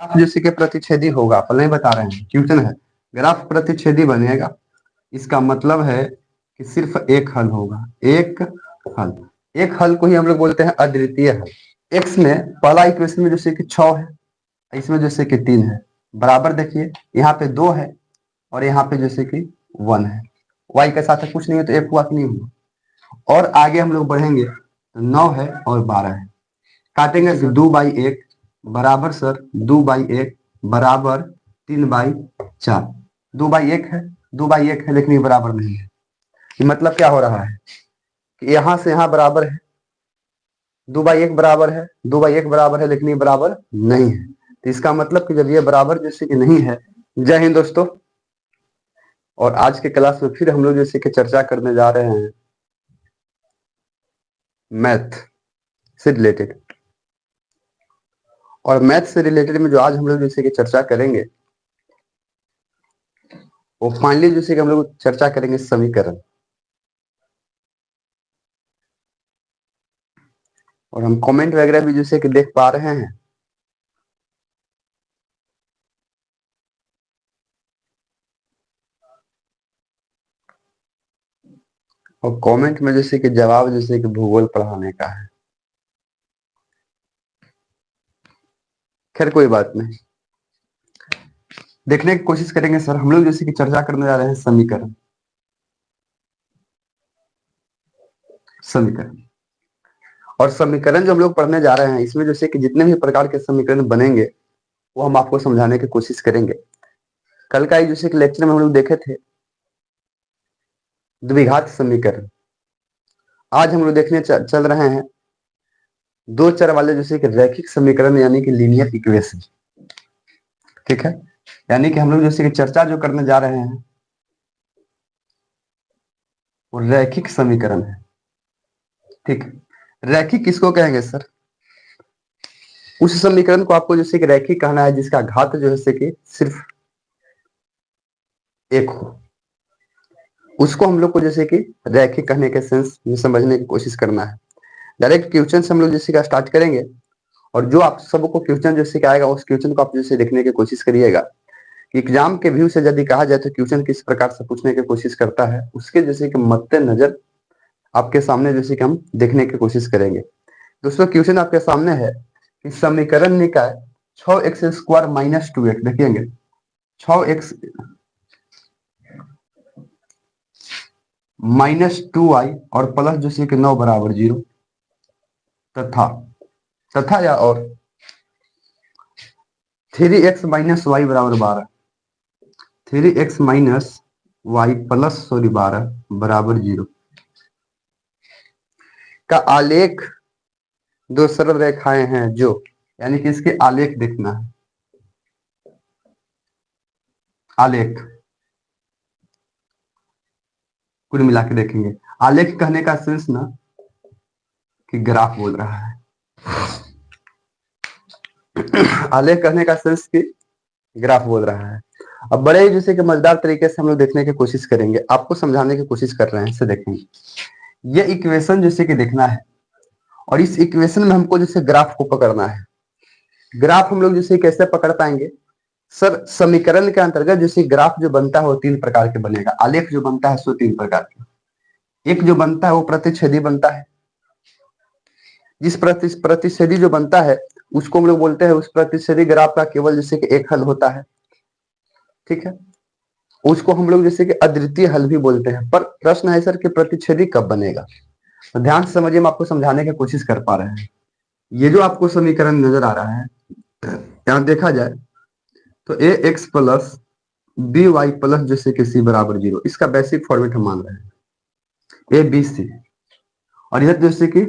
Graph जैसे कि प्रतिच्छेदी होगा, अपन नहीं बता रहे हैं, क्वेश्चन है। ग्राफ प्रतिच्छेदी बनेगा, इसका मतलब है कि सिर्फ एक हल होगा, एक हल। एक हल को ही हम लोग बोलते हैं अद्वितीय हल। एक्स में पहला इक्वेशन में जैसे कि 6 है, इसमें जैसे कि 3 है, बराबर देखिए यहाँ पे 2 है और यहाँ पे जैसे कि 1 है। y के साथ कुछ नहीं है तो एक हुआ कि नहीं हुआ। और आगे हम लोग बढ़ेंगे तो 9 है और 12 है, काटेंगे 2/1 बराबर सर 2/1 बराबर 3/4। 2/1 है, 2/1 है लेकिन ये बराबर नहीं है। ये मतलब क्या हो रहा है कि यहां से यहां बराबर है, 2/1 बराबर है, 2/1 बराबर है लेकिन ये बराबर नहीं है। तो इसका मतलब कि जब ये बराबर जैसे कि नहीं है। जय हिंद दोस्तों। और आज के क्लास में फिर हम लोग जैसे कि चर्चा करने जा रहे हैं मैथ से रिलेटेड। और मैथ से रिलेटेड में जो आज हम लोग जैसे कि चर्चा करेंगे वो फाइनली जैसे कि हम लोग चर्चा करेंगे समीकरण। और हम कमेंट वगैरह भी जैसे कि देख पा रहे हैं। और कमेंट में जैसे कि जवाब जैसे कि भूगोल पढ़ाने का है। खैर कोई बात नहीं, देखने की कोशिश करेंगे सर। हम लोग जैसे कि चर्चा करने जा रहे हैं समीकरण। समीकरण और समीकरण जो हम लोग पढ़ने जा रहे हैं इसमें जैसे कि जितने भी प्रकार के समीकरण बनेंगे वो हम आपको समझाने की कोशिश करेंगे। कल का ही जैसे कि लेक्चर में हम लोग देखे थे द्विघात समीकरण। आज हम लोग देखने चल रहे हैं दो चर वाले जैसे कि रैखिक समीकरण यानी कि लीनियर इक्वेशन। ठीक है, यानी कि हम लोग जैसे कि चर्चा जो करने जा रहे हैं वो रैखिक समीकरण है। ठीक, रैखिक किसको कहेंगे सर? उस समीकरण को आपको जैसे कि रैखिक कहना है जिसका घात जो है कि सिर्फ एक हो। उसको हम लोग को जैसे कि रैखिक कहने के सेंस में समझने की कोशिश करना है। डायरेक्ट क्वेश्चन से हम लोग जैसे कि स्टार्ट करेंगे और जो आप सबको क्वेश्चन जैसे कि आएगा उस क्वेश्चन को आप जैसे देखने की कोशिश करिएगा कि एग्जाम के व्यू से यदि कहा जाए तो क्वेश्चन किस प्रकार से पूछने की कोशिश करता है, उसके जैसे कि मद्देनजर आपके सामने जैसे कि हम देखने की कोशिश करेंगे। दोस्तों क्वेश्चन आपके सामने है कि समीकरण निकाय 6x² - 2x। देखिएंगे 6x - 2y और प्लस जैसे कि 9 बराबर 0 तथा तथा या और 3x - y बराबर 12। 3x - y प्लस 12 बराबर 0 का आलेख दो सरल रेखाएं हैं जो, यानी कि इसके आलेख देखना है। आलेख कुल मिला के देखेंगे। आलेख कहने का सेंस ना कि ग्राफ बोल रहा है। आलेख कहने का सेंस कि ग्राफ बोल रहा है। अब बड़े ही जैसे कि मजेदार तरीके से हम लोग देखने की कोशिश करेंगे, आपको समझाने की कोशिश कर रहे हैं। इसे देखेंगे, ये इक्वेशन जैसे कि देखना है और इस इक्वेशन में हमको जैसे ग्राफ को पकड़ना है। ग्राफ हम लोग जैसे कैसे पकड़ पाएंगे सर? समीकरण के अंतर्गत जैसे ग्राफ जो बनता है वो 3 प्रकार के बनेगा। आलेख जो बनता है सो 3 प्रकार के। एक जो बनता है वो प्रतिच्छेदी बनता है। जिस प्रतिच्छेदी जो बनता है उसको हम लोग बोलते हैं, उस प्रतिच्छेदी ग्राफ का केवल जैसे कि एक हल होता है। ठीक है, उसको हम लोग जैसे कि अद्वितीय हल भी बोलते हैं। पर प्रश्न है सर कि प्रतिच्छेदी कब बनेगा? तो ध्यान से समझिए, हम आपको समझाने की कोशिश कर पा रहे हैं। ये जो आपको समीकरण नजर आ रहा है, यहां देखा जाए तो A x plus B y plus जैसे कि सी बराबर 0, इसका बेसिक फॉर्मेट हम मान रहे हैं ए बी सी। और यह जैसे कि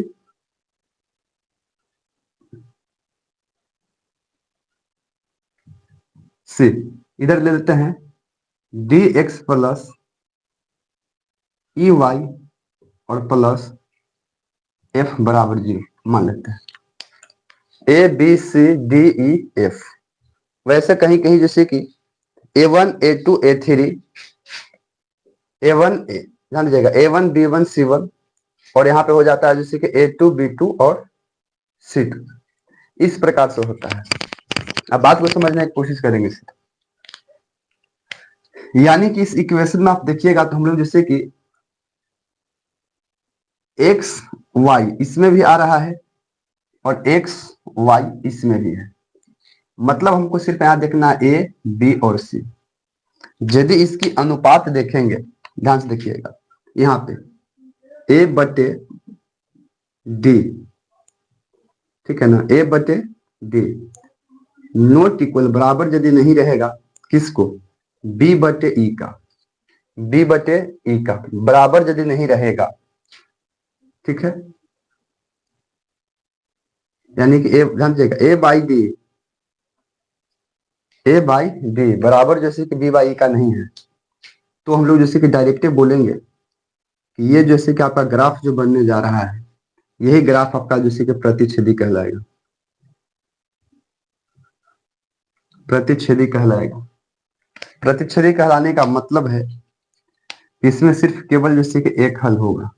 सी, इधर ले लेते हैं D X plus E Y और प्लस एफ बराबर 0 मान लेते हैं। A B C D E F. वैसे कहीं कहीं जैसे कि A1 A2 A3 A1 ध्यान दीजिएगा A1 B1 C1 और यहाँ पे हो जाता है जैसे कि A2 B2 और C2, इस प्रकार से होता है। अब बात को समझने की कोशिश करेंगे इसे। यानी कि इस इक्वेशन में आप देखिएगा तो हम लोग जैसे कि एक्स वाई इसमें भी आ रहा है और एक्स वाई इसमें भी है, मतलब हमको सिर्फ यहां देखना है ए बी और सी। यदि इसकी अनुपात देखेंगे, ध्यान से देखिएगा यहाँ पे ए बटे डी, ठीक है ना, ए बटे डी नोट इक्वल बराबर यदि नहीं रहेगा किसको, बी बटे ई का, बी बटे ई का बराबर यदि नहीं रहेगा, ठीक है, यानी कि ए, ध्यान दीजिएगा ए बाई डी बराबर जैसे कि बी बाई ई का नहीं है, तो हम लोग जैसे कि डायरेक्टली बोलेंगे कि ये जैसे कि आपका ग्राफ जो बनने जा रहा है यही ग्राफ आपका जैसे कि प्रतिच्छेदी कहलाएगा, प्रतिच्छेदी कहलाएगा। प्रतिच्छेदी कहलाने का मतलब है इसमें सिर्फ केवल जैसे कि एक हल होगा,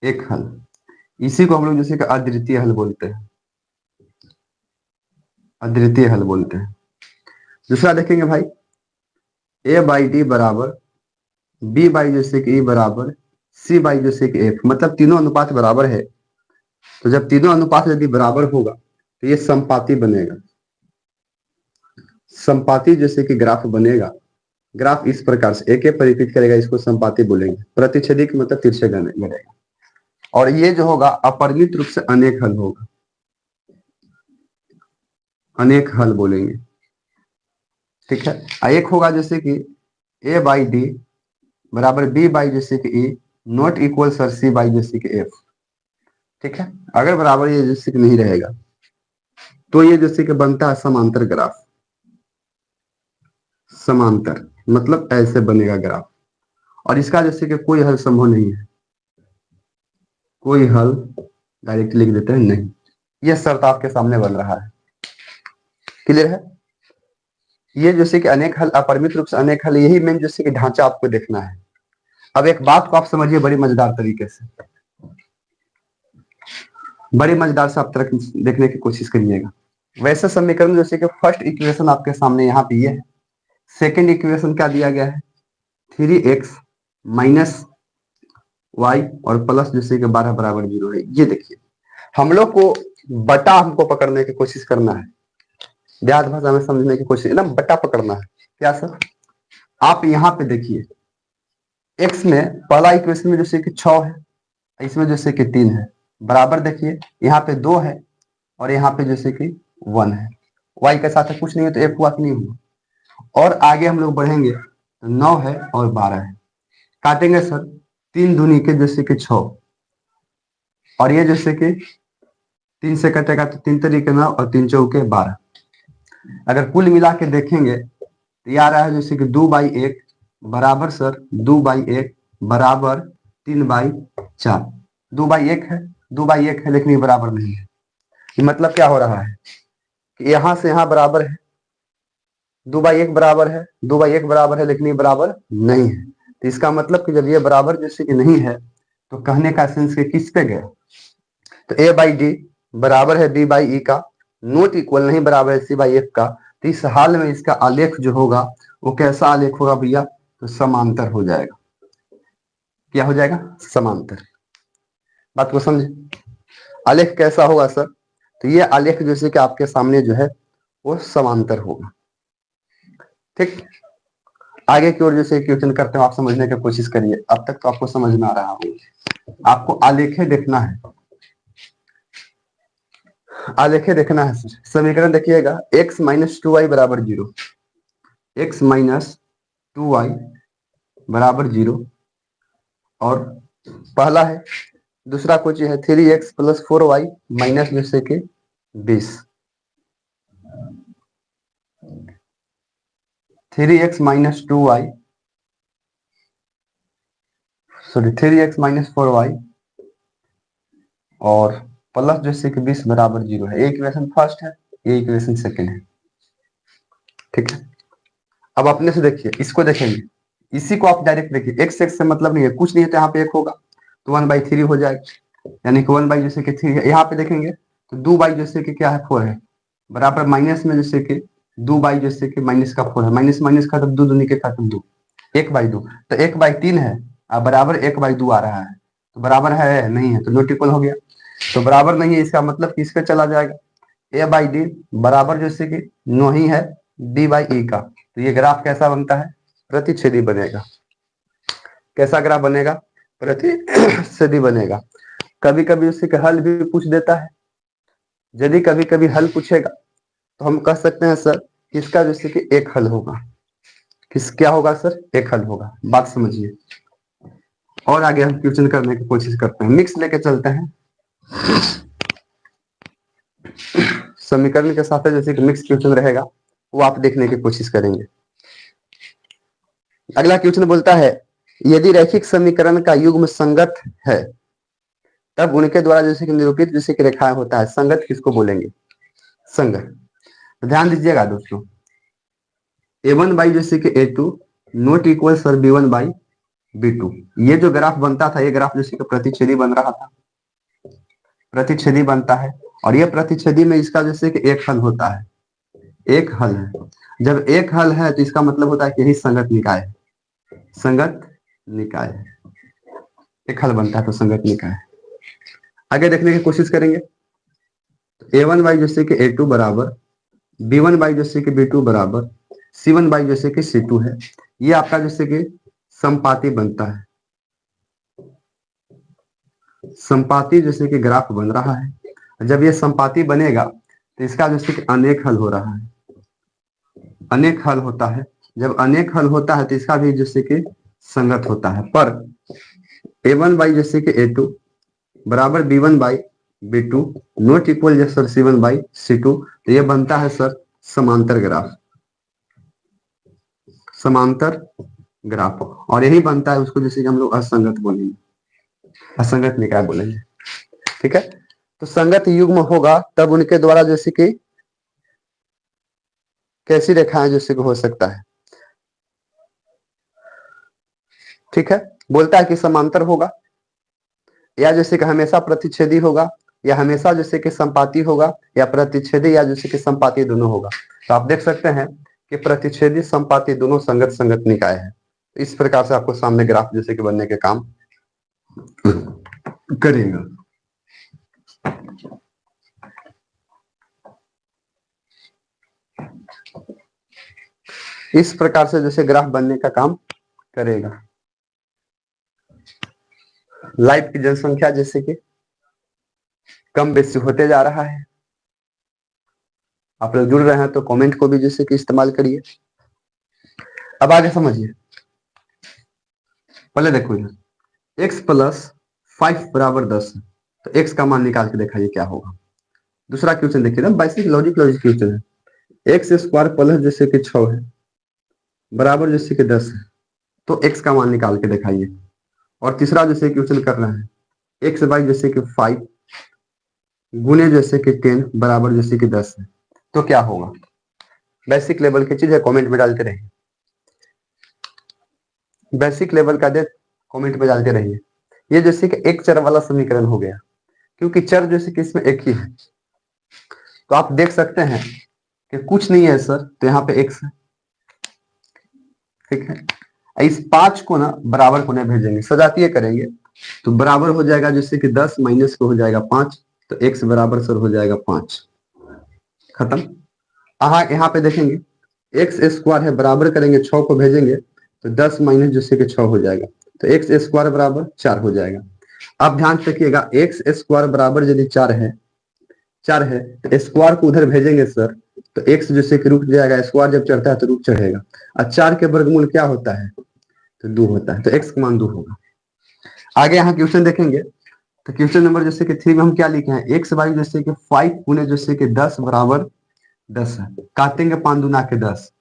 एक हल, इसी को हम लोग जैसे कि अद्वितीय हल बोलते हैं, अद्वितीय हल बोलते हैं। दूसरा देखेंगे भाई ए बाई डी बराबर बी बाई जैसे कि ई बराबर सी बाई जैसे कि एफ, मतलब तीनों अनुपात बराबर है। तो जब तीनों अनुपात यदि बराबर होगा तो ये समपाती बनेगा, समपाती जैसे कि ग्राफ बनेगा। ग्राफ इस प्रकार से एक एक परिचित करेगा, इसको संपाती बोलेंगे। प्रतिच्छेदी का मतलब तिरछे गणेगा, और ये जो होगा अपरिमित रूप से अनेक हल होगा, अनेक हल बोलेंगे, ठीक है। एक होगा जैसे कि ए बाई डी बराबर बी बाई जैसे कि ई नॉट इक्वल सर सी बाई जैसे कि एफ, ठीक है। अगर बराबर ये जैसे कि नहीं रहेगा तो ये जैसे कि बनता है समांतर ग्राफ, समांतर मतलब ऐसे बनेगा ग्राफ, और इसका जैसे कि कोई हल संभव नहीं है, कोई हल डायरेक्ट लिख देते हैं नहीं, यह शर्त आपके सामने बन रहा है, क्लियर है। ये जैसे कि अनेक हल, अपरिमित रूप से अनेक हल, यही मेन जैसे कि ढांचा आपको देखना है। अब एक बात को आप समझिए बड़ी मजेदार तरीके से, बड़ी मजेदार से आप तरह देखने की कोशिश करिएगा। वैसे समीकरण जैसे कि फर्स्ट इक्वेशन आपके सामने यहाँ पे ये है, सेकेंड इक्वेशन क्या दिया गया है 3x माइनस वाई और प्लस जैसे कि 12 बराबर 0 है। ये देखिए हम लोग को बटा हमको पकड़ने की कोशिश करना है, देहात भाषा में समझने की कोशिश, एकदम बटा पकड़ना है। क्या सर, आप यहाँ पे देखिए x में पहला इक्वेशन में जैसे कि 6 है, इसमें जैसे कि 3 है, बराबर देखिए यहाँ पे 2 है और यहाँ पे जैसे कि 1 है, y के साथ कुछ नहीं है तो f हुआ कि नहीं हुआ। और आगे हम लोग बढ़ेंगे तो 9 है और 12 है, काटेंगे सर 3 दूनी के जैसे कि 6, और ये जैसे कि 3 से कटेगा तो 3 तरीके 9 और 3 चौके 12। अगर कुल मिला के देखेंगे तो ये आ रहा है जैसे कि 2/1 बराबर सर 2/1 बराबर 3/4, 2/1 है, 2/1 है लेकिन ये बराबर नहीं है। ये मतलब क्या हो रहा है कि यहां से यहां बराबर है, 2/1 बराबर है, 2/1 बराबर है लेकिन ये बराबर नहीं है। तो इसका मतलब कि जब ये बराबर जैसे कि नहीं है तो कहने का सेंस के किस पे गया, तो ए बाई डी बराबर है बी बाई ई का, नोट इक्वल नहीं बराबर है सी बाई एफ का। तो इस हाल में इसका आलेख जो होगा वो कैसा आलेख होगा भैया, तो समांतर हो जाएगा। क्या हो जाएगा, समांतर। बात को समझे, आलेख कैसा होगा सर, तो ये आलेख जैसे कि आपके सामने जो है वो समांतर होगा, ठीक। आगे की ओर जैसे क्वेश्चन करते हो आप समझने की कोशिश करिए, अब तक तो आपको समझ में आ रहा होगा। आपको आलेखे देखना है, आलेखे देखना है सर। समीकरण देखिएगा x माइनस 2y बराबर 0, x माइनस 2y बराबर 0, और पहला है, दूसरा कुछ है 3x प्लस 4y माइनस जैसे कि 20, 3x minus 2y sorry 3x minus 4y और प्लस जैसे कि 20 बराबर 0 है। ये इक्वेशन फर्स्ट है, ये इक्वेशन सेकंड है, ठीक है। अब अपने से देखिए, इसको देखेंगे, इसी को आप डायरेक्ट देखिए, एक्स एक्स से मतलब नहीं है, कुछ नहीं है तो यहाँ पे 1 होगा तो 1/3 हो जाएगा, यानी कि 1 बाई जैसे कि 3 है। यहाँ पे देखेंगे तो 2 बाई जैसे कि क्या है 4 है, बराबर माइनस में जैसे कि 2/, जैसे कि माइनस का 4 है, माइनस माइनस खत्म, 2 दूनी के खत्म 2, 1/2, तो 1/3 है, अब बराबर 1/2 आ रहा है, तो बराबर है नहीं है, तो नॉट इक्वल हो गया। तो बराबर नहीं है, इसका मतलब किस पे चला जाएगा, a/d बराबर जैसे कि नो ही है d/e का, तो ये ग्राफ कैसा बनता है, प्रतिच्छेदी बनेगा। कैसा ग्राफ बनेगा, प्रतिच्छेदी बनेगा। कभी कभी उससे हल भी पूछ देता है, यदि कभी कभी हल पूछेगा तो हम कह सकते हैं सर किसका जैसे कि एक हल होगा, किस क्या होगा सर, एक हल होगा, बात समझिए। और आगे हम क्वेश्चन करने की कोशिश करते हैं, मिक्स लेके चलते हैं, समीकरण के साथ जैसे कि मिक्स क्वेश्चन रहेगा वो आप देखने की कोशिश करेंगे। अगला क्वेश्चन बोलता है यदि रैखिक समीकरण का युग्म संगत है तब उनके द्वारा जैसे कि निरूपित जैसे कि रेखाएं होता है, संगत किसको बोलेंगे, संगत। तो ध्यान दीजिएगा दोस्तों, a1 जैसे कि a2 not equal sir b1/b2, ये जो ग्राफ बनता था, ये ग्राफ जैसे कि प्रतिच्छेदी बन रहा था, प्रतिच्छेदी बनता है, और ये प्रतिच्छेदी में इसका जैसे कि एक हल होता है, एक हल है। जब एक हल है तो इसका मतलब होता है कि यही संगत निकाय है, संगत निकाय है, एक हल बनता है तो संगत निकाय है। आगे देखने की कोशिश करेंगे, a1 जैसे कि a2 बराबर b1 जैसे कि b2 बराबर c1 जैसे कि c2 है, ये आपका जैसे कि संपाती बनता है, संपाती जैसे कि ग्राफ बन रहा है। जब ये संपाती बनेगा तो इसका जैसे कि अनेक हल हो रहा है, अनेक हल होता है। जब अनेक हल होता है तो इसका भी जैसे कि संगत होता है, पर a1 जैसे कि a2 बराबर b1/b2 not equal sir c1/c2, तो ये बनता है सर समांतर ग्राफ, समांतर ग्राफ, और यही बनता है उसको जैसे कि हम लोग असंगत बोलेंगे, असंगत निकाय बोलेंगे। ठीक है, तो संगत युग्म होगा तब उनके द्वारा जैसे कि कैसी रेखाएं जैसे कि हो सकता है। ठीक है, बोलता है कि समांतर होगा, या जैसे कि हमेशा प्रतिच्छेदी होगा, या हमेशा जैसे कि संपाती होगा, या प्रतिच्छेदी या जैसे कि संपाती दोनों होगा। तो आप देख सकते हैं कि प्रतिच्छेदी संपाती दोनों संगत संगत निकाय है। इस प्रकार से आपको सामने ग्राफ जैसे कि बनने के काम करेगा। इस प्रकार से जैसे ग्राफ बनने का काम करेगा। लाइव की जनसंख्या जैसे कि कम बेसी होते जा रहा है, आप लोग जुड़ रहे हैं तो कमेंट को भी जैसे कि इस्तेमाल करिए। अब आगे समझिए, पहले देखो इधर x + 5 बराबर 10 है, तो x का मान निकाल के दिखाइए क्या होगा। दूसरा क्वेश्चन देखिए ना, बेसिक लॉजिक क्वेश्चन है, x² प्लस जैसे कि 6 है बराबर जैसे कि 10 है, तो x का मान निकाल के दिखाइए। और तीसरा जैसे क्वेश्चन कर रहे हैं x/y जैसे कि 5 गुने जैसे कि 10 बराबर जैसे कि 10 है, तो क्या होगा। बेसिक लेवल की चीज है, कमेंट में डालते रहिए, बेसिक लेवल का दे कमेंट में डालते रहिए। ये जैसे कि एक चर वाला समीकरण हो गया, क्योंकि चर जैसे कि इसमें एक ही है, तो आप देख सकते हैं कि कुछ नहीं है सर, तो यहाँ पे x है। ठीक है, इस 5 को ना बराबर कोने भेजेंगे, सजातीय करेंगे, तो बराबर हो जाएगा जैसे कि 10 माइनस को हो जाएगा 5, तो x बराबर सर हो जाएगा 5, खत्म। यहाँ पे देखेंगे x² है, बराबर करेंगे 6 को भेजेंगे तो 10 माइनस जैसे कि 6 हो जाएगा, तो x² बराबर 4 हो जाएगा। अब ध्यान से रखिएगा, x² बराबर यदि 4 है, 4 है तो स्क्वायर को उधर भेजेंगे सर, तो x जैसे कि रुक जाएगा, स्क्वायर जब चढ़ता है तो रुक चढ़ेगा, और 4 के वर्गमूल क्या होता है, तो 2 होता है, तो x का मान 2 होगा। आगे यहाँ क्वेश्चन देखेंगे, तो क्वेश्चन नंबर जैसे कि 3 में हम क्या लिखे हैं, x/y जैसे कि 5 गुने जैसे कि 10 बराबर 10 है, काटेंगे 5 दूना के 10,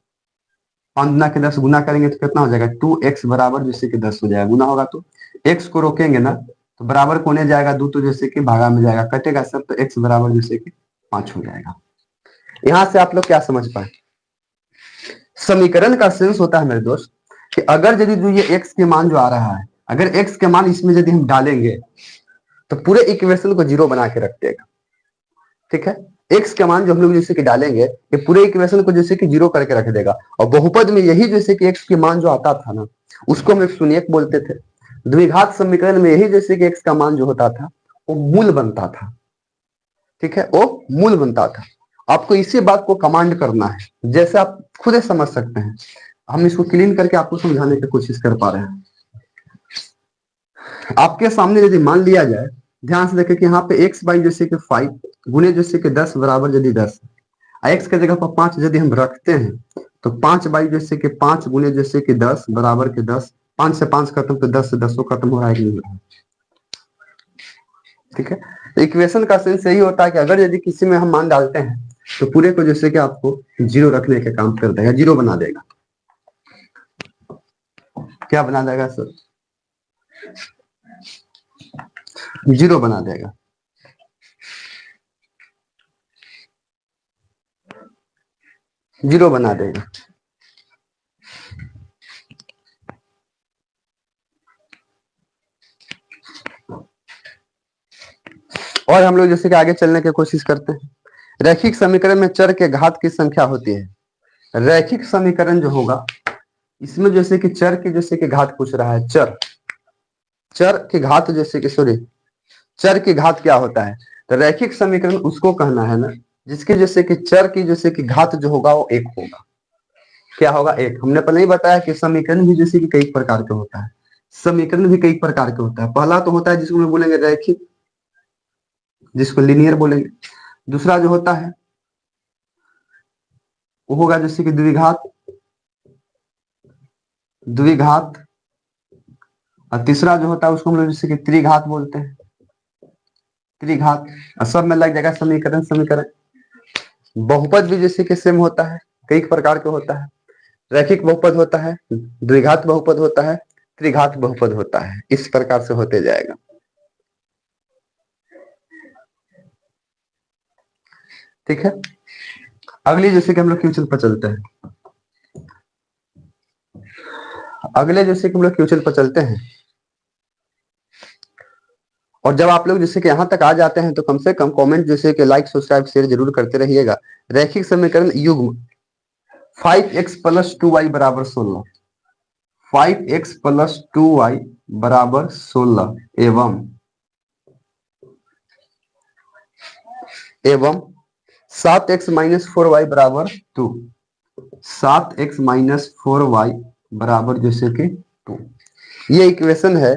5 दूना के 10 गुना करेंगे तो कितना हो जाएगा, 2x बराबर जैसे कि 10 हो जाएगा, गुना होगा तो x को रोकेंगे ना, तो बराबर कोने जाएगा 2, तो जैसे कि भागा में जाएगा, कटेगा सब, तो x बराबर जैसे कि 5 हो जाएगा। यहां से आप लोग क्या समझ पाए, समीकरण का सेंस होता है मेरे दोस्त कि अगर यदि जो ये x के मान जो आ रहा है, अगर x के मान इसमें यदि हम डालेंगे तो पूरे इक्वेशन को जीरो बना के रख देगा। ठीक है, एक्स का मान जो हम लोग जैसे कि डालेंगे ये पूरे इक्वेशन को जैसे कि जीरो करके रख देगा। और बहुपद में यही जैसे कि एक्स के मान जो आता था ना उसको हम 101 बोलते थे। द्विघात समीकरण में यही जैसे कि एक्स का मान जो होता था वो मूल बनता था। ठीक है, वो मूल बनता था। आपको इसी बात को कमांड करना है, जैसे आप खुद ही समझ सकते हैं। हम इसको क्लीन करके आपको समझाने की कोशिश कर पा रहे हैं। आपके सामने यदि मान लिया जाए, ध्यान से देखें कि यहाँ पे एक्स बाई जैसे कि 5 गुने जैसे कि 10 बराबर यदि 10 एक्स के जगह पर 5 यदि हम रखते हैं तो 5 बाई जैसे कि 5 गुने जैसे कि 10 बराबर के 10, 5 से 5 खत्म तो 10 से 10 खत्म हो रहा है कि नहीं हो रहा है। ठीक है, तो इक्वेशन का सेंस यही होता है कि अगर यदि किसी में हम मान डालते हैं तो पूरे को जैसे कि आपको जीरो रखने का काम कर देगा, जीरो बना देगा। क्या बना देगा सर? जीरो बना देगा। जीरो बना देगा। और हम लोग जैसे कि आगे चलने की कोशिश करते हैं। रैखिक समीकरण में चर के घात की संख्या होती है। रैखिक समीकरण जो होगा इसमें जैसे कि चर की जैसे कि घात पूछ रहा है। चर चर की घात जैसे कि सॉरी चर की घात क्या होता है? तो रैखिक समीकरण उसको कहना है ना जिसके जैसे कि चर की जैसे कि घात जो होगा वो एक होगा। क्या होगा? एक। हमने पहले ही बताया कि समीकरण भी जैसे कि कई प्रकार का होता है। समीकरण भी कई प्रकार का होता है। पहला तो होता है जिसको हम बोलेंगे रैखिक, जिसको लीनियर बोलेंगे। दूसरा जो होता है वो होगा जैसे कि द्विघात। द्विघात। और तीसरा जो होता है उसको हम लोग जैसे कि त्रिघात बोलते हैं। त्रिघात। और सब में लग जाएगा समीकरण। समीकरण बहुपद भी जैसे कि सेम होता है, कई प्रकार के होता है। रैखिक बहुपद होता है, द्विघात बहुपद होता है, त्रिघात बहुपद होता है। इस प्रकार से होते जाएगा। ठीक है, अगली जैसे कि हम लोग क्वेश्चन पर चलते हैं। अगले जैसे कि हम लोग क्वेश्चन पर चलते हैं। और जब आप लोग जैसे कि यहां तक आ जाते हैं तो कम से कम कमेंट जैसे कि लाइक सब्सक्राइब शेयर जरूर करते रहिएगा। रैखिक समीकरण युग्म 5x प्लस 2y बराबर 16। 5x प्लस 2y बराबर 16 एवं 7x माइनस 4y बराबर 2। 7x माइनस 4y बराबर जैसे कि 2। ये इक्वेशन है।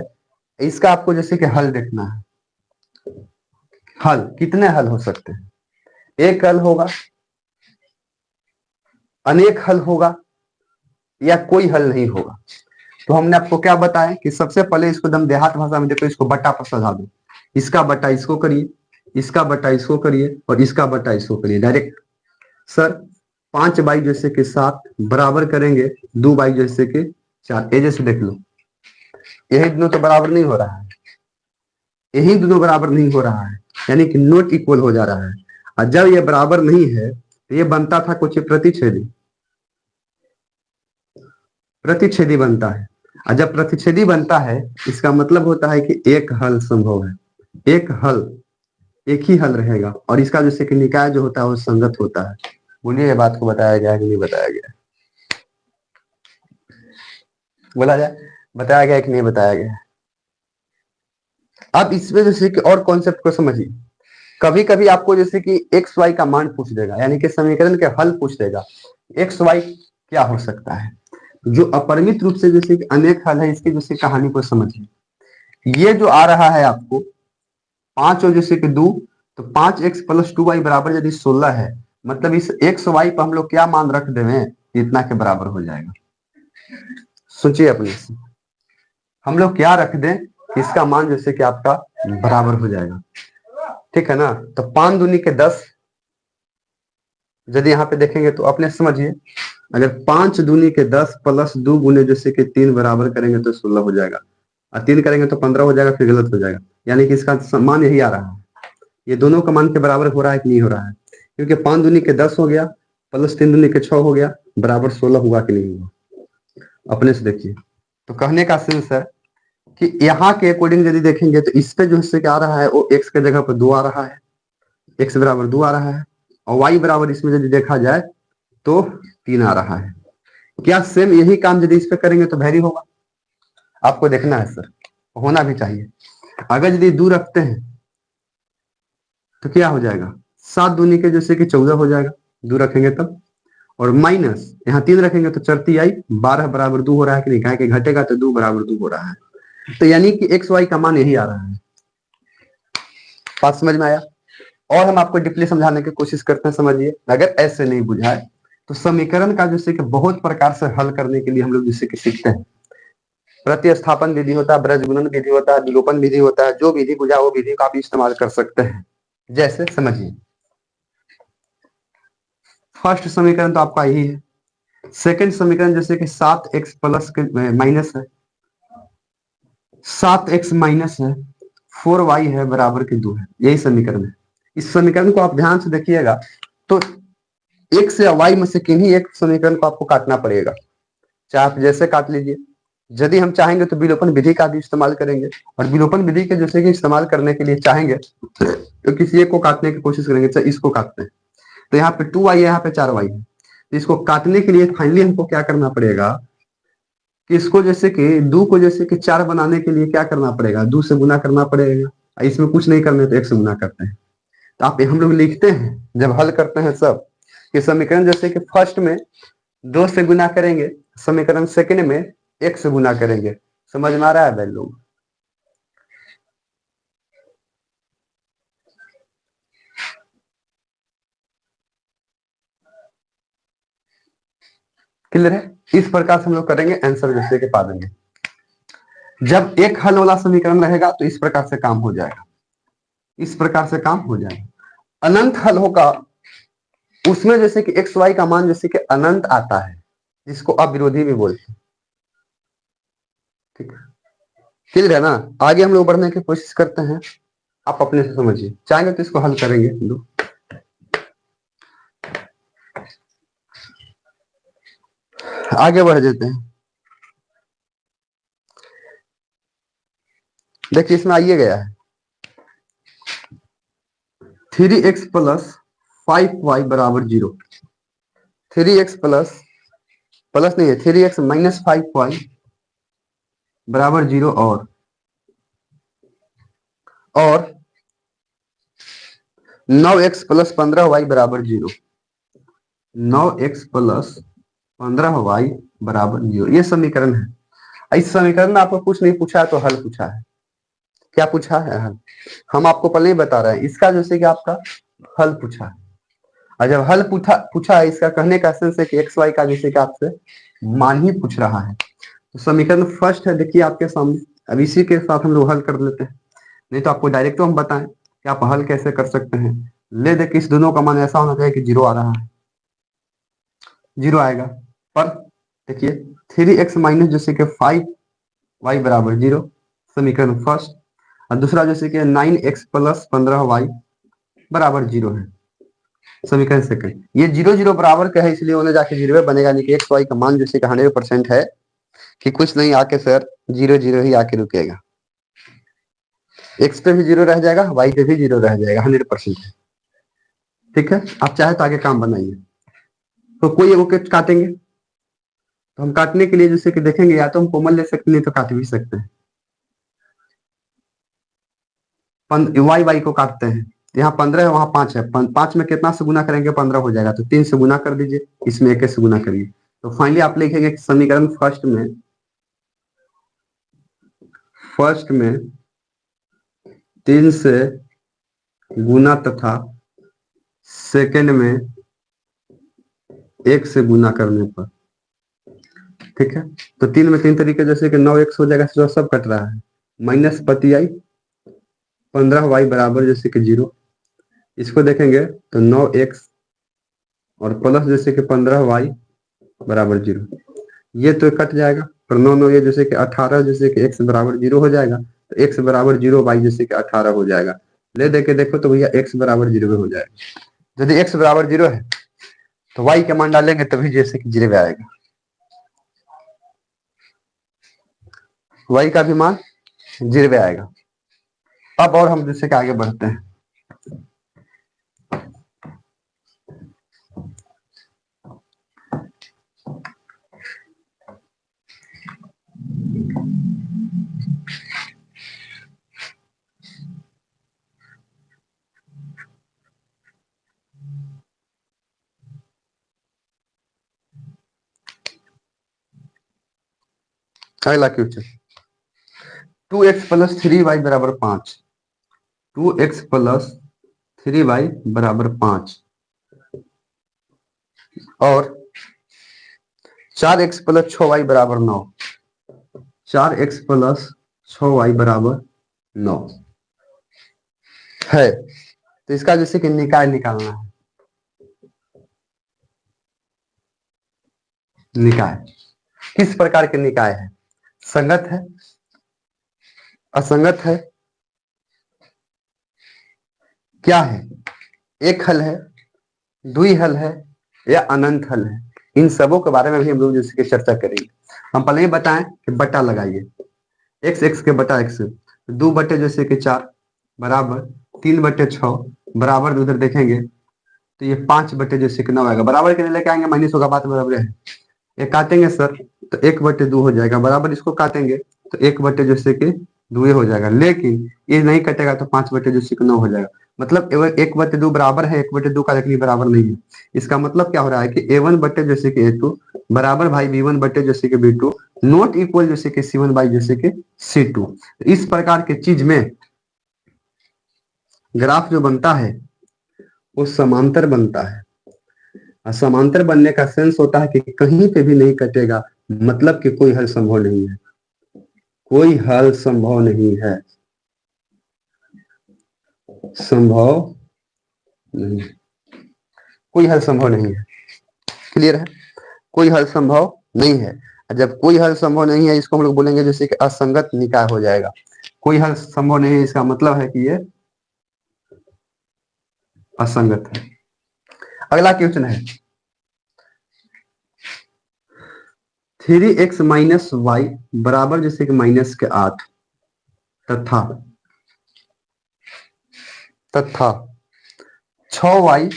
इसका आपको जैसे कि हल देखना है। हल कितने हल हो सकते हैं? एक हल होगा, अनेक हल होगा, या कोई हल नहीं होगा। तो हमने आपको क्या बताया कि सबसे पहले इसको एकदम देहात भाषा में देखो, इसको बट्टा पर सजा दो। इसका बट्टा इसको करिए, इसका बट्टा इसको करिए और इसका बट्टा इसको करिए डायरेक्ट। सर 5 बाई जैसे कि 7 बराबर करेंगे 2 बाई जैसे कि 4। ए जैसे देख लो, यही दोनों तो बराबर नहीं हो रहा है। यही दोनों बराबर नहीं हो रहा है, यानी कि नॉट इक्वल हो जा रहा है। और जब ये बराबर नहीं है तो ये बनता था कुछ प्रतिच्छेदी। प्रतिच्छेदी बनता है। और जब प्रतिच्छेदी बनता है इसका मतलब होता है कि एक हल संभव है। एक हल, एक ही हल रहेगा। और इसका जैसे कि निकाय जो होता है वो संगत होता है। बोलिए ये बात को बताया गया है कि नहीं बताया गया? बोला जाए, बताया गया कि नहीं बताया गया? अब इसमें जैसे कि और कॉन्सेप्ट को समझिए। कभी कभी आपको जैसे कि एक्स वाई का मान पूछ देगा, यानी कि समीकरण के हल पूछ देगा। एक्स वाई क्या हो सकता है? जो अपरिमित रूप से जैसे कि अनेक हल है, इसकी जैसे कहानी को समझिए। ये जो आ रहा है आपको 5 और जैसे कि 2, तो 5x प्लस 2y बराबर यदि 16 है, मतलब इस एक्स वाई पर हम लोग क्या मान रख देवे, इतना के बराबर हो जाएगा। सोचिए अपने से, हम लोग क्या रख दें कि इसका मान जैसे कि आपका बराबर हो जाएगा। ठीक है ना? तो 5 दूनी के 10 यदि यहाँ पे देखेंगे तो अपने समझिए, अगर 5 दूनी के 10 प्लस 2 गुने जैसे कि 3 बराबर करेंगे तो 16 हो जाएगा। और 3 करेंगे तो 15 हो जाएगा, फिर गलत हो जाएगा। यानी कि इसका मान यही आ रहा है। ये दोनों का मान के बराबर हो रहा है कि नहीं हो रहा है? क्योंकि 5 दूनी के 10 हो गया प्लस 3 दूनी के 6 हो गया, बराबर 16 हुआ कि नहीं हुआ? अपने से देखिए। तो कहने का सेंस है कि यहाँ के अकॉर्डिंग यदि देखेंगे तो इस पे जो हिस्से क्या आ रहा है वो एक्स के जगह पर 2 आ रहा है। एक्स बराबर 2 आ रहा है। और y बराबर इसमें यदि देखा जाए तो 3 आ रहा है। क्या सेम यही काम यदि इस पे करेंगे तो वैरी होगा? आपको देखना है सर, होना भी चाहिए। अगर यदि 2 रखते हैं तो क्या हो जाएगा? 7 दूनी के जैसे कि 14 हो जाएगा, 2 रखेंगे तब। और माइनस यहाँ 3 रखेंगे तो चरती आई 12 बराबर 2 हो रहा है कि नहीं? कहा कि घटेगा तो 2 बराबर 2 हो रहा है। तो यानी कि एक्स वाई का मान यही आ रहा है। बात समझ में आया? और हम आपको डीपली समझाने की कोशिश करते हैं, समझिए। अगर ऐसे नहीं बुझाए तो समीकरण का जैसे कि बहुत प्रकार से हल करने के लिए हम लोग जैसे कि सीखते हैं। प्रतिस्थापन विधि होता है, ब्रजगुणन विधि होता है, विलोपन विधि होता है। जो विधि बुझा वो विधि का आप इस्तेमाल कर सकते हैं। जैसे समझिए, फर्स्ट समीकरण तो आपका यही है। सेकंड समीकरण जैसे कि 7x प्लस के माइनस है, 7x माइनस है, 4y है बराबर के 2 है, यही समीकरण है। इस समीकरण को आप ध्यान से देखिएगा तो x या y में से किन्हीं एक समीकरण को आपको काटना पड़ेगा, चाहे आप जैसे काट लीजिए। यदि हम चाहेंगे तो विलोपन विधि का भी इस्तेमाल करेंगे, और विलोपन विधि के जैसे कि इस्तेमाल करने के लिए चाहेंगे तो किसी एक को काटने की कोशिश करेंगे। चाहे इसको काटते हैं तो यहाँ पे 2y है, यहाँ पे 4y है। तो इसको काटने के लिए फाइनली हमको क्या करना पड़ेगा कि इसको जैसे कि 2 को जैसे कि 4 बनाने के लिए क्या करना पड़ेगा? 2 से गुना करना पड़ेगा। इसमें कुछ नहीं करने तो 1 से गुना करते हैं। तो आप हम लोग लिखते हैं जब हल करते हैं सब कि समीकरण जैसे कि फर्स्ट में 2 से गुना करेंगे, समीकरण सेकंड में 1 से गुना करेंगे। समझ में आ रहा है भाई लोग? क्लियर है? इस प्रकार से हम लोग करेंगे, आंसर जैसे कि पा देंगे। जब एक हल वाला समीकरण रहेगा तो इस प्रकार से काम हो जाएगा, इस प्रकार से काम हो जाएगा। अनंत हल होगा उसमें जैसे कि एक्स वाई का मान जैसे कि अनंत आता है, जिसको अविरोधी भी बोलते हैं। ठीक है, क्लियर है ना? आगे हम लोग बढ़ने की कोशिश करते हैं, आप अपने से समझिए। चाहेंगे तो इसको हल करेंगे हम लोग। आगे बढ़ जाते हैं। देखिए इसमें आइए गया है 3x प्लस 5y बराबर 0। 3x प्लस प्लस नहीं है, 3x माइनस 5y बराबर 0 और 9x प्लस 15y बराबर 0। 9x प्लस 15y बराबर 0, ये समीकरण है। इस समीकरण में आपको कुछ नहीं पूछा है तो हल पूछा है। क्या पूछा है? हल। हम आपको पहले ही बता रहे हैं, इसका जैसे कि आपका हल पूछा है। और जब हल पूछा है, इसका कहने का सेंस है कि एक्स वाई का जैसे कि आपसे मान ही पूछ रहा है। तो समीकरण फर्स्ट है, देखिए आपके सामने। अब इसी के साथ हम लोग हल कर लेते हैं, नहीं तो आपको डायरेक्ट तो हम बताएं कि आप हल कैसे कर सकते हैं। ले दे कि इस दोनों का मान ऐसा होना चाहिए कि 0 आ रहा है, 0 आएगा। पर देखिए 3x माइनस जैसे कि 5y बराबर 0, समीकरण फर्स्ट। और दूसरा जैसे कि 9x प्लस 15y बराबर 0 है, समीकरण सेकंड। ये 0 0 बराबर का है, इसलिए उन्हें जाके 0 बनेगा, नहीं कि एक्स वाई का मान जैसे कि 100% है कि कुछ नहीं आके सर 0 0 ही आके रुकेगा। एक्स पे भी 0 रह जाएगा, वाई पे भी 0 रह जाएगा, 100%। ठीक है, आप चाहे तो आगे काम बनाइए। तो कोई एक काटेंगे तो हम काटने के लिए जैसे कि देखेंगे, या तो हम कोमल ले सकते, नहीं तो काट भी सकते हैं। वाई वाई को काटते हैं, यहाँ 15 है, वहां 5 है। 5 में कितना से गुना करेंगे? 15 हो जाएगा, तो 3 से गुना कर दीजिए, इसमें 1 से गुना करिए। तो फाइनली आप लिखेंगे समीकरण फर्स्ट में 3 से गुना तथा सेकंड में 1 से गुना करने पर। ठीक है, तो 3 में 3 तरीके जैसे कि 9x हो जाएगा, सब कट रहा है। माइनस पति आई 15y बराबर जैसे कि 0, इसको देखेंगे तो 9x और प्लस जैसे कि 15y बराबर 0, ये तो कट जाएगा। पर 9 9 ये जैसे कि 18 जैसे कि x बराबर 0 हो जाएगा, तो x बराबर 0 y जैसे कि 18 हो जाएगा। ले दे के देखो तो भैया x बराबर 0 हो जाएगा। यदि x बराबर 0 है तो y का मान डालेंगे तभी जैसे कि 0 आएगा, y का भी मान 0 आएगा। अब और हम जैसे कि आगे बढ़ते हैं। अगला क्वेश्चन, 2x+3y बराबर 5। 2x+3y बराबर 5 और 4x+6y बराबर 9। 4x+6y बराबर 9 है, तो इसका जैसे कि निकाय निकालना है। निकाय किस प्रकार के निकाय है? संगत है, असंगत है, क्या है? एक हल है, द्वि हल है, या अनंत हल है? इन सबों के बारे में भी हम लोग जैसे कि चर्चा करेंगे। हम पहले ही बताएं कि बटा लगाइए, एक्स एक्स के बटा एक्स, 2 बटे जैसे कि 4 बराबर 3/6 बराबर, उधर देखेंगे तो ये 5 बटे जैसे कि 9 आएगा। बराबर के लेके आएंगे, माइनस होगा, बात बराबर है। ये काटेंगे सर तो 1/2 हो जाएगा, बराबर इसको काटेंगे तो 1 बटे जैसे कि 2 हो जाएगा, लेकिन ये नहीं कटेगा तो 5 बटे जैसे कि 9 हो जाएगा। मतलब 1/2 बराबर है 1/2 का, लेकिन बराबर नहीं है। इसका मतलब क्या हो रहा है कि A1 बटे जैसे कि A2 बराबर भाई B1 बटे जैसे कि B2 नॉट इक्वल जैसे कि C1 बाई जैसे कि C2। इस प्रकार के चीज में ग्राफ जो बनता है वो समांतर बनता है। समांतर बनने का सेंस होता है कि कहीं पे भी नहीं कटेगा, मतलब कि कोई हल संभव नहीं है। कोई हल संभव नहीं है, संभव नहीं, कोई हल संभव नहीं है। क्लियर है? कोई हल संभव नहीं है। जब कोई हल संभव नहीं है, इसको हम लोग बोलेंगे जैसे कि असंगत निकाय हो जाएगा। कोई हल संभव नहीं है, इसका मतलब है कि ये असंगत है। अगला क्वेश्चन है 3x-y बराबर जैसे कि -8 तथा 6x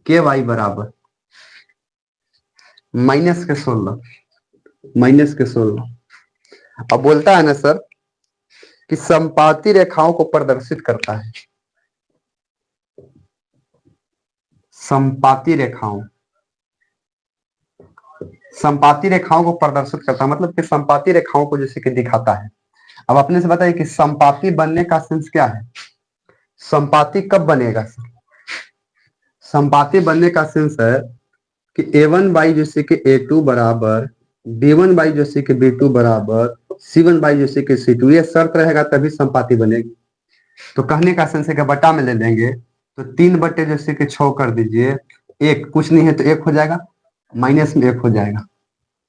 -ky बराबर -16। अब बोलता है ना सर कि समपाती रेखाओं को प्रदर्शित करता है। संपाती रेखाओं को प्रदर्शित करता है, मतलब कि संपाती रेखाओं को जैसे कि दिखाता है। अब अपने से बताइए कि संपाती बनने का सेंस क्या है? संपाती कब बनेगा सर? संपाती बनने का सेंस है कि A1 बाई जैसे कि A2 बराबर B1 बाई जैसे कि B2 बराबर C1 बाई जैसे कि C2, ये शर्त रहेगा तभी संपाती बनेगी। तो कहने का सेंस है कि बटा में ले लेंगे तो 3 बटे जैसे कि 6 कर दीजिए, एक कुछ नहीं है तो 1 हो जाएगा, माइनस में 1 हो जाएगा,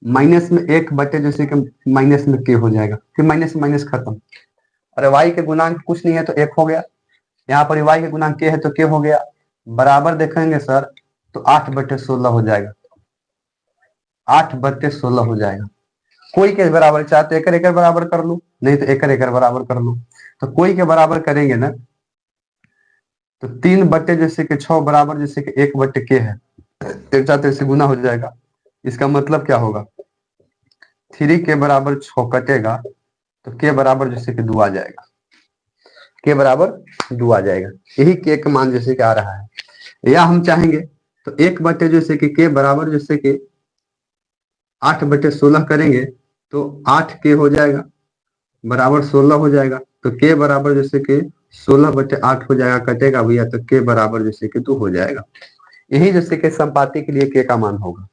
माइनस में 1 बटे जैसे कि माइनस में k हो जाएगा, फिर माइनस में माइनस खत्म। अरे y के गुणांक कुछ नहीं है तो 1 हो गया, यहाँ पर y के गुणांक k है तो k हो गया, बराबर देखेंगे सर तो 8/16 हो जाएगा, 8/16 हो जाएगा। कोई के बराबर चाहे तो एकर एकर बराबर कर लू, नहीं तो एकर एकर बराबर कर लू। तो कोई के बराबर करेंगे ना तो 3 बटे जैसे कि 6 बराबर जैसे कि 1/k है, एक साथ ऐसे गुना हो जाएगा। इसका मतलब क्या होगा, 3 के बराबर 6 कटेगा तो k बराबर जैसे कि 2 आ जाएगा, k बराबर 2 आ जाएगा। यही k का मान जैसे कि आ रहा है। या हम चाहेंगे तो 1 बटे जैसे कि k बराबर जैसे कि 8/16 करेंगे तो 8k हो जाएगा बराबर 16 हो जाएगा, तो k बराबर जैसे कि 16/8 हो जाएगा, कटेगा भैया तो k बराबर जैसे कि 2 हो जाएगा। यही जैसे कि संपाती के लिए k का मान होगा।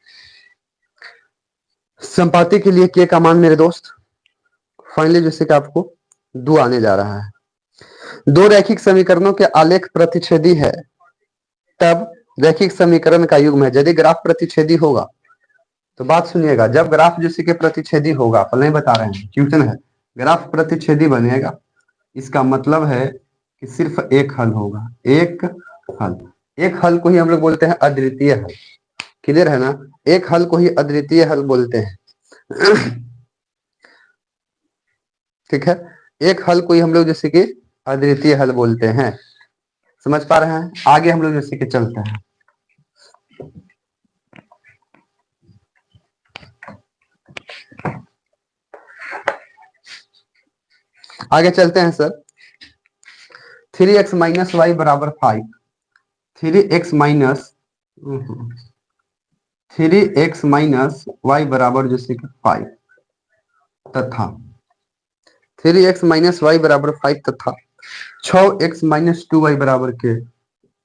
संपाती के लिए k का मान मेरे दोस्त फाइनली जैसे कि आपको 2 आने जा रहा है। दो रैखिक समीकरणों के आलेख प्रतिच्छेदी है तब रैखिक समीकरण का युग्म है। यदि ग्राफ प्रतिच्छेदी होगा तो बात सुनिएगा, जब ग्राफ जैसे कि प्रतिच्छेदी होगा, पहले ही बता रहे हैं क्वेश्चन है, ग्राफ प्रतिच्छेदी बनेगा, इसका मतलब है कि सिर्फ एक हल होगा, एक हल। एक हल को ही हम लोग बोलते हैं अद्वितीय हल। क्लियर है ना? एक हल को ही अद्वितीय हल बोलते हैं। ठीक है, एक हल को ही हम लोग जैसे कि अद्वितीय हल बोलते हैं। समझ पा रहे हैं? आगे हम लोग जैसे कि चलते हैं। आगे चलते हैं सर। 3x - y बराबर 5, 3x 3x माइनस वाई बराबर जैसे कि 5 तथा 3x माइनस वाई बराबर 5 तथा 6x माइनस 2y बराबर के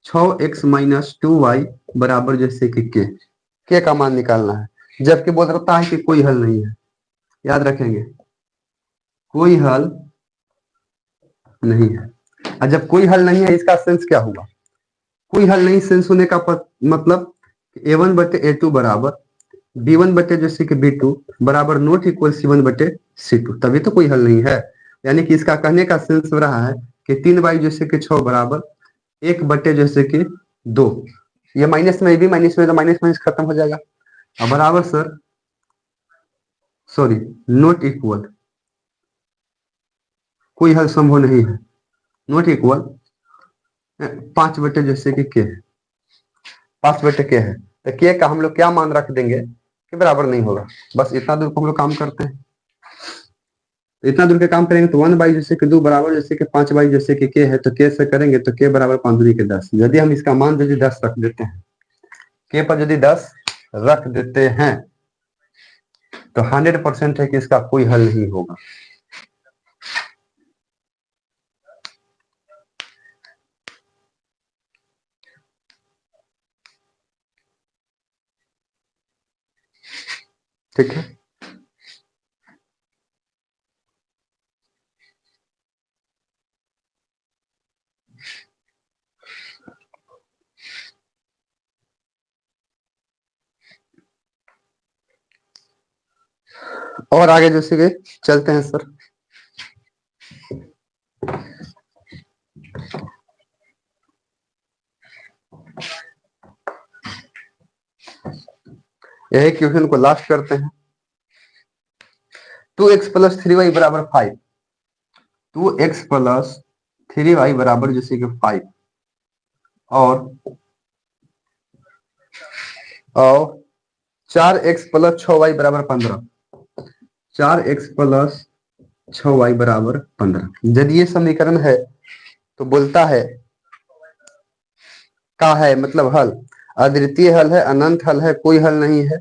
6x माइनस 2y बराबर जैसे कि के का मान निकालना है, जबकि बोल रहा है कि कोई हल नहीं है। याद रखेंगे, कोई हल नहीं है। और जब कोई हल नहीं है इसका सेंस क्या हुआ? कोई हल नहीं सेंस होने का मतलब a1 बटे a2 बराबर b1 बटे जैसे कि b2 बराबर नॉट इक्वल c1 बटे c2, तभी तो कोई हल नहीं है। यानी कि इसका कहने का सेंस हो रहा है कि 3 बाई जैसे कि 6 बराबर 1 बटे जैसे कि 2। ये माइनस में भी माइनस में तो माइनस माइनस खत्म हो जाएगा। अब बराबर सर सॉरी नॉट इक्वल, कोई हल संभव नहीं है, नॉट इक्वल 5 बटे जैसे कि के है, 5 बटे के है, तो के का हम लोग क्या मान रख देंगे कि बराबर नहीं होगा। बस इतना दूर को हम लोग काम करते हैं, इतना दूर के काम करेंगे तो 1 बाई जैसे कि 2 बराबर जैसे कि 5 बाई जैसे कि के है, तो के से करेंगे तो के बराबर 5 दूनी के 10। यदि हम इसका मान यदि 10 रख देते हैं, के पर यदि 10 रख देते हैं तो 100% है कि इसका कोई हल नहीं होगा। ठीक है, और आगे जैसे कि चलते हैं सर। यही क्वेश्चन को लास्ट करते हैं। 2x प्लस 3y बराबर 5, 2x प्लस 3y बराबर जैसे कि 5 और 4x प्लस 6y बराबर 15, 4x प्लस 6y बराबर 15। यदि ये समीकरण है तो बोलता है का है मतलब हल, अद्वितीय हल है, अनंत हल है, कोई हल नहीं है,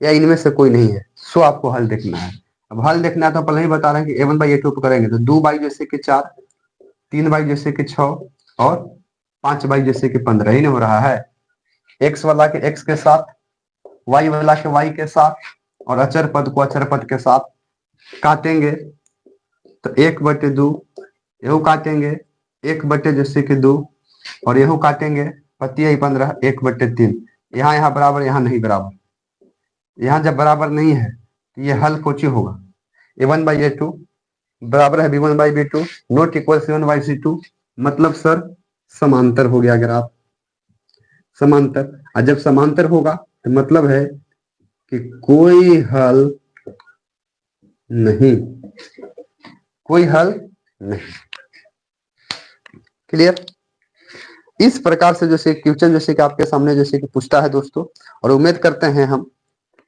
या इनमें से कोई नहीं है। सो आपको हल देखना है। अब हल देखना है तो पहले ही बता रहे हैं कि a1 बाई a2 करेंगे तो 2 बाई जैसे कि 4, 3 बाई जैसे कि 6 और 5 बाई जैसे कि 15 ही नहीं हो रहा है। x वाला के x के साथ, y वाला के y के साथ और अचर पद को अचर पद के साथ काटेंगे तो 1/2 यहू काटेंगे, 1 बटे जैसे कि 2 और यहू काटेंगे, पति 15 1/3। यहाँ यहाँ बराबर, यहाँ नहीं बराबर, यहाँ जब बराबर नहीं है तो ये हल कोची होगा, a1/a2 बराबर है b1/b2 नॉट इक्वल c1/c2, मतलब सर समांतर हो गया। अगर आप समांतर, और जब समांतर होगा तो मतलब है कि कोई हल नहीं, कोई हल नहीं। क्लियर? इस प्रकार से जैसे क्वेश्चन जैसे कि आपके सामने जैसे कि पूछता है दोस्तों, और उम्मीद करते हैं हम